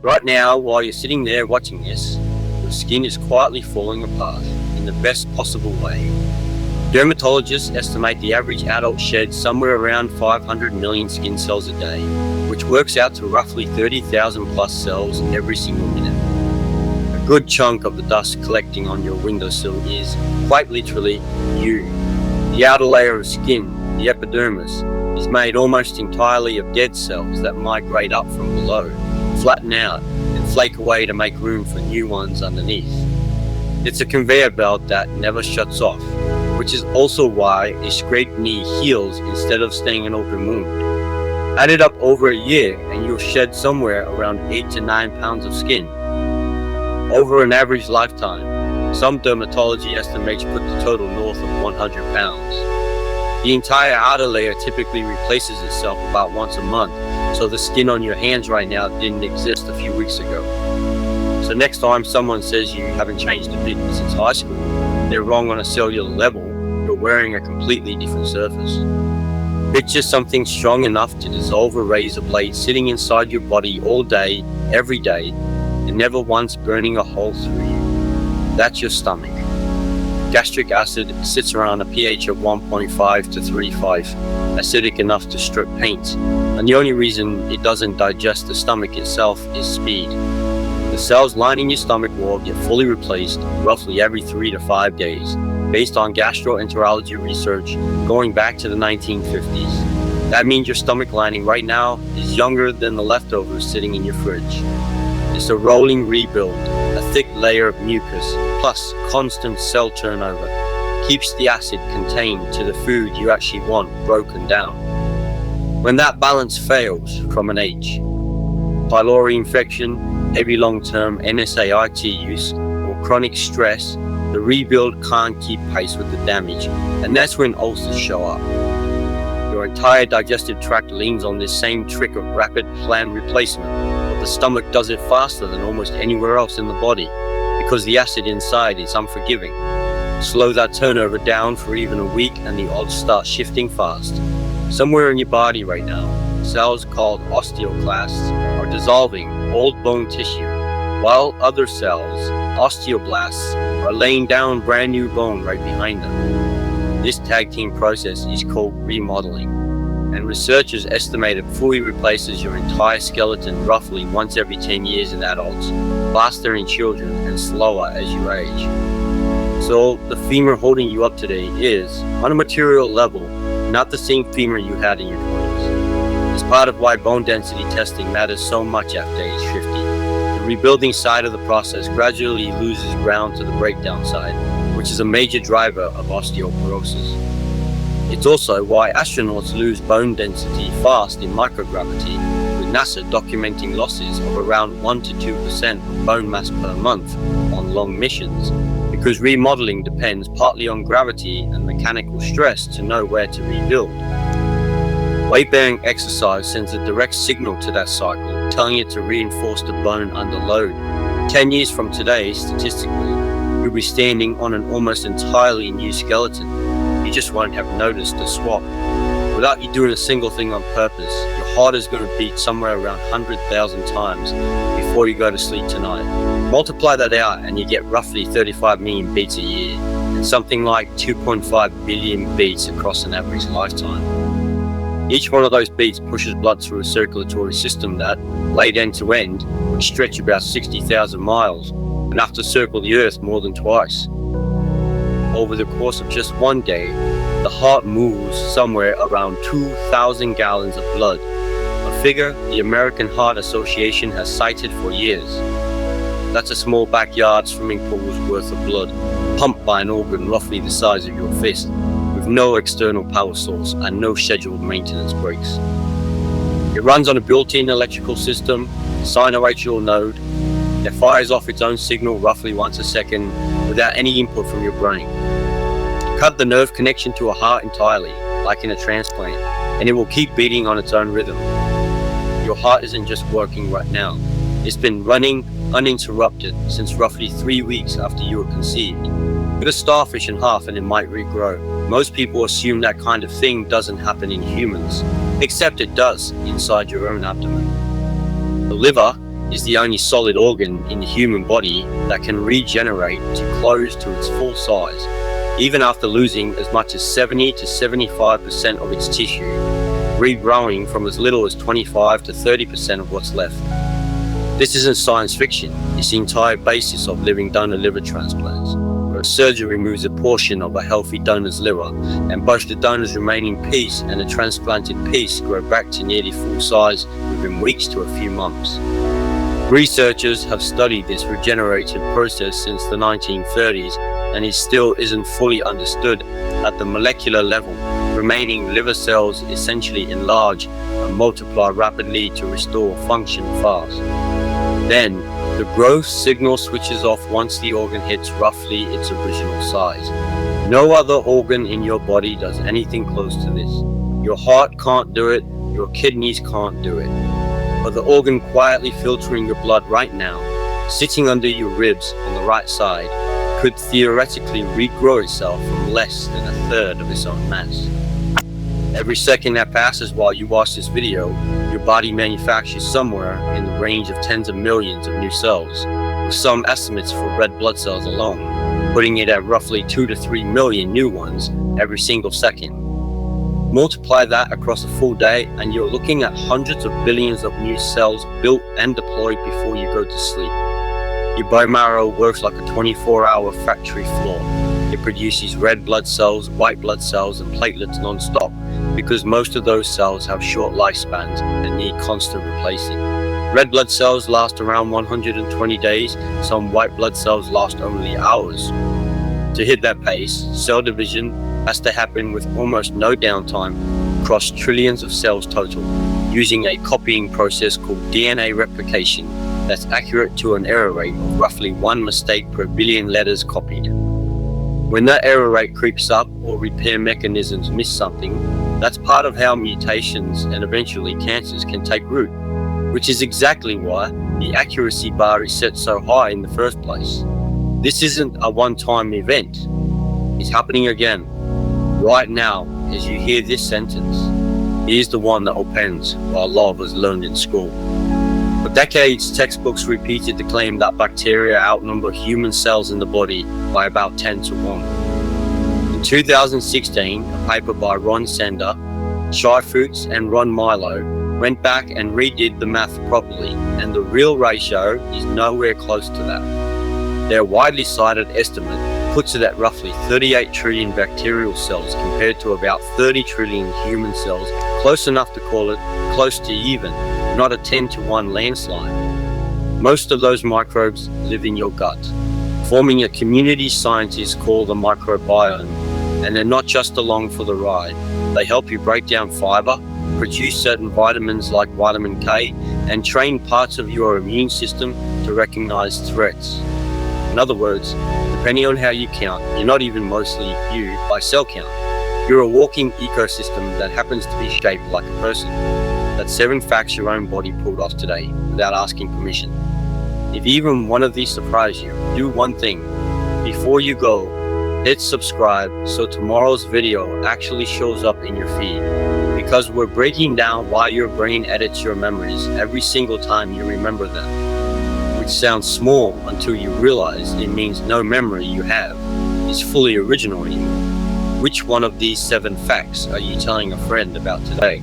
Right now, while you're sitting there watching this, your skin is quietly falling apart in the best possible way. Dermatologists estimate the average adult sheds somewhere around 500 million skin cells a day, which works out to roughly 30,000 plus cells every single minute. A good chunk of the dust collecting on your windowsill is, quite literally, you. The outer layer of skin, the epidermis, is made almost entirely of dead cells that migrate up from below, flatten out, and flake away to make room for new ones underneath. It's a conveyor belt that never shuts off, which is also why a scraped knee heals instead of staying an open wound. Add it up over a year and you'll shed somewhere around 8 to 9 pounds of skin. Over an average lifetime, some dermatology estimates put the total north of 100 pounds. The entire outer layer typically replaces itself about once a month, so the skin on your hands right now didn't exist a few weeks ago. So next time someone says you haven't changed a bit since high school, they're wrong on a cellular level. You're wearing a completely different surface. Picture something strong enough to dissolve a razor blade sitting inside your body all day, every day, and never once burning a hole through you. That's your stomach. Gastric acid sits around a pH of 1.5 to 3.5, acidic enough to strip paint, and the only reason it doesn't digest the stomach itself is speed. The cells lining your stomach wall get fully replaced roughly every 3 to 5 days, based on gastroenterology research going back to the 1950s. That means your stomach lining right now is younger than the leftovers sitting in your fridge. It's a rolling rebuild. A thick layer of mucus plus constant cell turnover keeps the acid contained to the food you actually want broken down. When that balance fails from an H, pylori infection, heavy long-term NSAID use, or chronic stress, the rebuild can't keep pace with the damage, and that's when ulcers show up. Your entire digestive tract leans on this same trick of rapid planned replacement, but the stomach does it faster than almost anywhere else in the body because the acid inside is unforgiving. Slow that turnover down for even a week and the odds start shifting fast. Somewhere in your body right now, cells called osteoclasts are dissolving old bone tissue, while other cells, osteoblasts, are laying down brand new bone right behind them. This tag team process is called remodeling, and researchers estimate it fully replaces your entire skeleton roughly once every 10 years in adults, faster in children and slower as you age. So the femur holding you up today is, on a material level, not the same femur you had in your 20s. It's part of why bone density testing matters so much after age 50. The rebuilding side of the process gradually loses ground to the breakdown side, which is a major driver of osteoporosis. It's also why astronauts lose bone density fast in microgravity, with NASA documenting losses of around 1 to 2% of bone mass per month on long missions, because remodeling depends partly on gravity and mechanical stress to know where to rebuild. Weight-bearing exercise sends a direct signal to that cycle, telling it to reinforce the bone under load. 10 years from today, statistically, you'll be standing on an almost entirely new skeleton. You just won't have noticed the swap. Without you doing a single thing on purpose, your heart is going to beat somewhere around 100,000 times before you go to sleep tonight. Multiply that out and you get roughly 35 million beats a year, and something like 2.5 billion beats across an average lifetime. Each one of those beats pushes blood through a circulatory system that, laid end to end, would stretch about 60,000 miles, enough to circle the earth more than twice. Over the course of just one day, the heart moves somewhere around 2,000 gallons of blood, a figure the American Heart Association has cited for years. That's a small backyard swimming pool's worth of blood, pumped by an organ roughly the size of your fist, with no external power source and no scheduled maintenance breaks. It runs on a built-in electrical system, a sinoatrial node, that fires off its own signal roughly once a second without any input from your brain. Cut the nerve connection to a heart entirely, like in a transplant, and it will keep beating on its own rhythm. Your heart isn't just working right now. It's been running uninterrupted since roughly 3 weeks after you were conceived. Cut a starfish in half and it might regrow. Most people assume that kind of thing doesn't happen in humans, except it does inside your own abdomen. The liver, is the only solid organ in the human body that can regenerate to close to its full size, even after losing as much as 70 to 75% of its tissue, regrowing from as little as 25 to 30% of what's left. This isn't science fiction, it's the entire basis of living donor liver transplants, where a surgeon removes a portion of a healthy donor's liver, and both the donor's remaining piece and the transplanted piece grow back to nearly full size within weeks to a few months. Researchers have studied this regenerative process since the 1930s, and it still isn't fully understood at the molecular level. Remaining liver cells essentially enlarge and multiply rapidly to restore function fast. Then, the growth signal switches off once the organ hits roughly its original size. No other organ in your body does anything close to this. Your heart can't do it, your kidneys can't do it. But the organ quietly filtering your blood right now, sitting under your ribs on the right side, could theoretically regrow itself from less than a third of its own mass. Every second that passes while you watch this video, your body manufactures somewhere in the range of tens of millions of new cells, with some estimates for red blood cells alone, putting it at roughly 2 to 3 million new ones every single second. Multiply that across a full day and you're looking at hundreds of billions of new cells built and deployed before you go to sleep. Your bone marrow works like a 24-hour factory floor. It produces red blood cells, white blood cells, and platelets non-stop, because most of those cells have short lifespans and need constant replacing. Red blood cells last around 120 days, some white blood cells last only hours. To hit that pace, cell division has to happen with almost no downtime across trillions of cells total, using a copying process called DNA replication that's accurate to an error rate of roughly 1 mistake per billion letters copied. When that error rate creeps up or repair mechanisms miss something, that's part of how mutations and eventually cancers can take root, which is exactly why the accuracy bar is set so high in the first place. This isn't a one-time event. It's happening again, right now, as you hear this sentence. Here's the one that opens what a lot of us learned in school. For decades, textbooks repeated the claim that bacteria outnumber human cells in the body by about 10 to 1. In 2016, a paper by Ron Sender, Shyfoots, and Ron Milo went back and redid the math properly, and the real ratio is nowhere close to that. Their widely cited estimate puts it at roughly 38 trillion bacterial cells compared to about 30 trillion human cells, close enough to call it close to even, not a 10 to 1 landslide. Most of those microbes live in your gut, forming a community scientists call the microbiome, and they're not just along for the ride. They help you break down fiber, produce certain vitamins like vitamin K, and train parts of your immune system to recognize threats. In other words, depending on how you count, you're not even mostly you by cell count. You're a walking ecosystem that happens to be shaped like a person. That's 7 facts your own body pulled off today without asking permission. If even one of these surprise you, do one thing. Before you go, hit subscribe so tomorrow's video actually shows up in your feed. Because we're breaking down why your brain edits your memories every single time you remember them. Which sounds small until you realize it means no memory you have is fully original anymore. Which one of these 7 facts are you telling a friend about today?